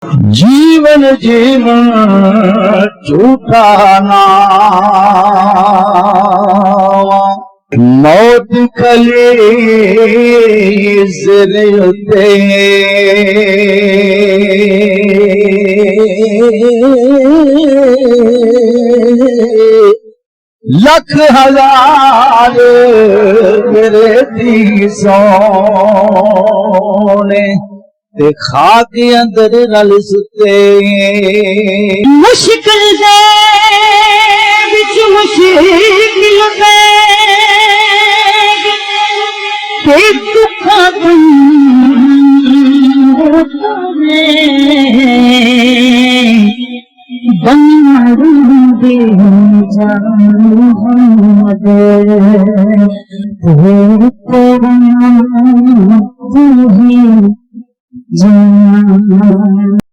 जीवन जीवन झूठा नावा मौत कलेज़ उते लख हजार मेरे दी सोने ते खाके अंदर रल सुते मुश्किल दे विच मुश्किल दे ते दुखा बनू दे जा